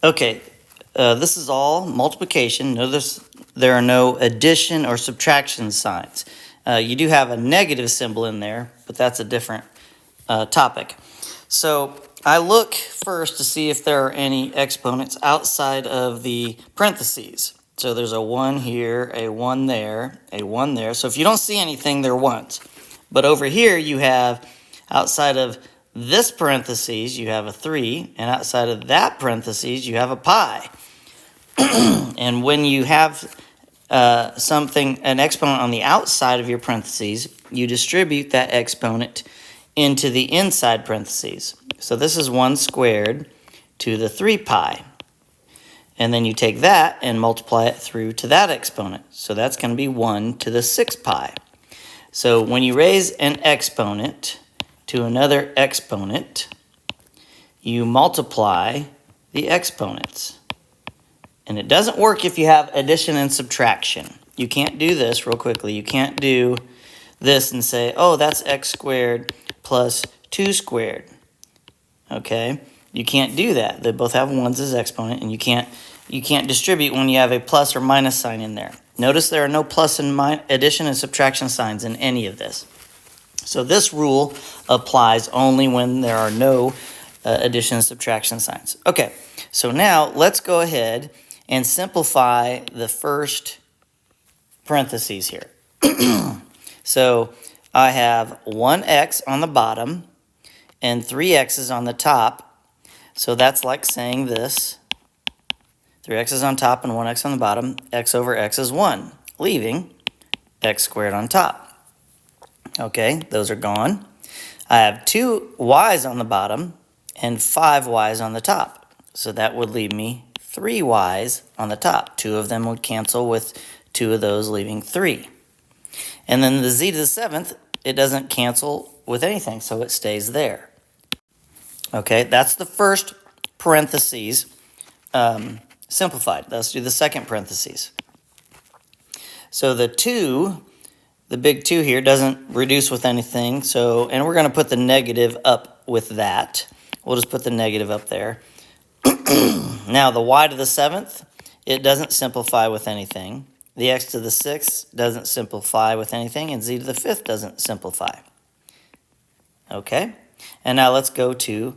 Okay, this is all multiplication. Notice there are no addition or subtraction signs. You do have a negative symbol in there, but that's a different topic. So I look first to see if there are any exponents outside of the parentheses. So there's a 1 here, a 1 there, a 1 there. So if you don't see anything, they're ones. But over here you have, outside of this parentheses, you have a 3, and outside of that parentheses, you have a pi. And when you have an exponent on the outside of your parentheses, you distribute that exponent into the inside parentheses. So this is 1 squared to the 3 pi. And then you take that and multiply it through to that exponent. So that's going to be 1 to the 6 pi. So when you raise an exponent to another exponent, you multiply the exponents. And it doesn't work if you have addition and subtraction. You can't do this real quickly. You can't do this and say, oh, that's x squared plus 2 squared. Okay? You can't do that. They both have 1s as exponent, and you can't distribute when you have a plus or minus sign in there. Notice there are no plus and addition and subtraction signs in any of this. So this rule applies only when there are no addition and subtraction signs. Okay, so now let's go ahead and simplify the first parentheses here. So I have 1x on the bottom and 3x's on the top. So that's like saying this. 3x is on top and 1x on the bottom. X over x is 1, leaving x squared on top. Okay, those are gone. I have 2 y's on the bottom and 5 y's on the top. So that would leave me 3 y's on the top. 2 of them would cancel with 2 of those, leaving 3. And then the z to the 7th, it doesn't cancel with anything, so it stays there. Okay, that's the first parentheses simplified. Let's do the second parentheses. So the 2, the big 2 here, doesn't reduce with anything. So, and we're going to put the negative up with that. We'll just put the negative up there. Now the y to the 7th, it doesn't simplify with anything. The x to the 6th doesn't simplify with anything, and z to the 5th doesn't simplify. Okay, and now let's go to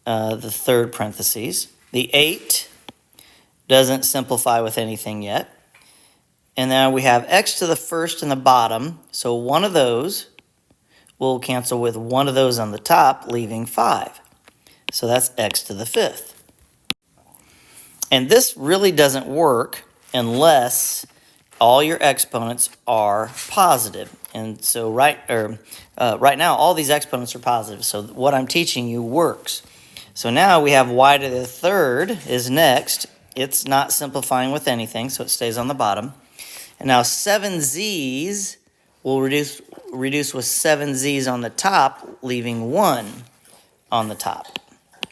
the third parentheses. The 8 doesn't simplify with anything yet. And now we have x to the first in the bottom, so one of those will cancel with one of those on the top, leaving 5. So that's x to the 5th. And this really doesn't work unless all your exponents are positive. And so right now, all these exponents are positive. So what I'm teaching you works. So now we have y to the 3rd is next. It's not simplifying with anything, so it stays on the bottom. And now 7z's will reduce with 7z's on the top, leaving 1 on the top.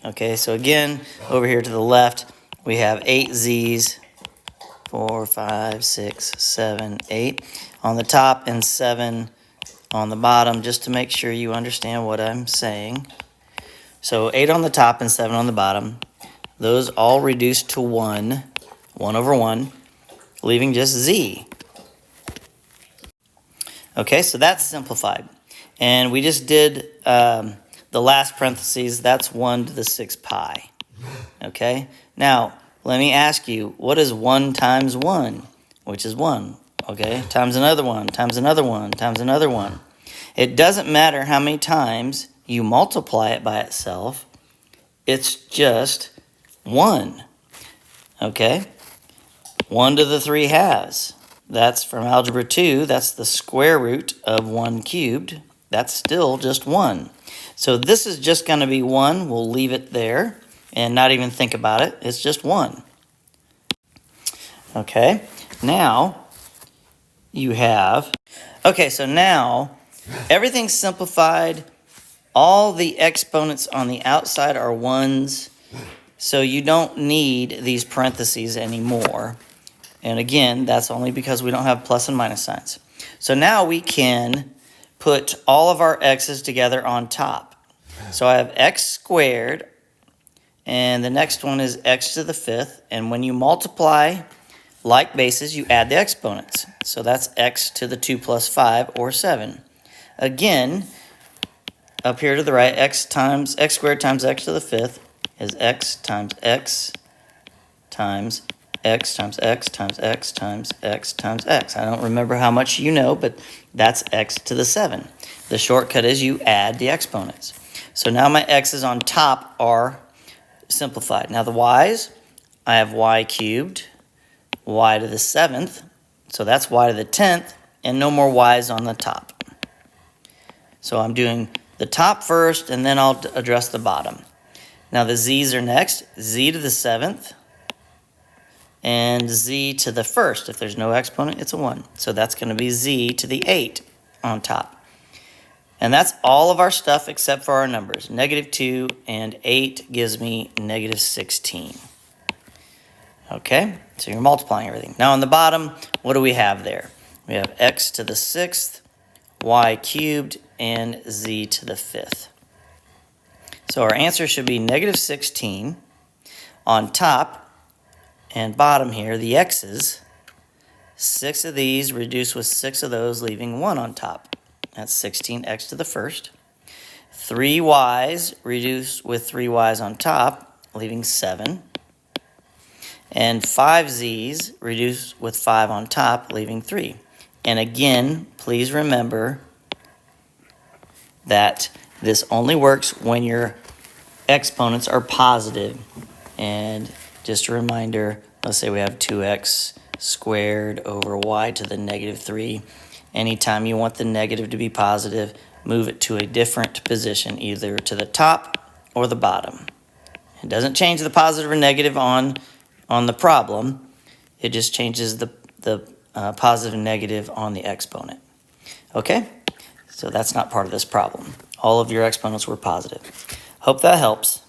Okay, so again, over here to the left, we have 8z's, 4, 5, 6, 7, 8 on the top and 7 on the bottom, just to make sure you understand what I'm saying. So 8 on the top and 7 on the bottom. Those all reduce to 1 over 1, leaving just z. Okay, so that's simplified. And we just did the last parentheses. That's 1 to the 6 pi. Okay, now let me ask you, what is 1 times 1? Which is 1. Okay, times another 1, times another 1, times another 1. It doesn't matter how many times you multiply it by itself. It's just 1. Okay, 1 to the 3 halves. That's from Algebra 2. That's the square root of 1 cubed. That's still just 1. So this is just going to be 1. We'll leave it there and not even think about it. It's just 1. Okay, now you have... Okay, so now everything's simplified. All the exponents on the outside are 1s. So you don't need these parentheses anymore. And again, that's only because we don't have plus and minus signs. So now we can put all of our x's together on top. So I have x squared And the next one is x to the 5th. And when you multiply like bases, you add the exponents. So that's x to the 2 plus 5, or 7. Again, up here to the right, x squared times x to the 5th is x times x times x times x times x times x times x. I don't remember how much you know, but that's x to the 7. The shortcut is you add the exponents. So now my x's on top are simplified. Now the y's, I have y cubed, y to the 7th, so that's y to the 10th, and no more y's on the top. So I'm doing the top first, and then I'll address the bottom. Now the z's are next, z to the 7th, and z to the 1st. If there's no exponent, it's a 1. So that's going to be z to the 8 on top. And that's all of our stuff except for our numbers. -2 and 8 gives me -16. Okay, so you're multiplying everything. Now on the bottom, what do we have there? We have x to the 6th, y cubed, and z to the 5th. So our answer should be -16. On top and bottom here, the x's, 6 of these reduced with 6 of those, leaving 1 on top. That's 16x to the 1st. 3 y's reduced with 3 y's on top, leaving 7. And 5 z's reduced with 5 on top, leaving 3. And again, please remember that this only works when your exponents are positive. And just a reminder, let's say we have 2x squared over y to the -3. Anytime you want the negative to be positive, move it to a different position, either to the top or the bottom. It doesn't change the positive or negative on the problem. It just changes the positive and negative on the exponent. Okay? So that's not part of this problem. All of your exponents were positive. Hope that helps.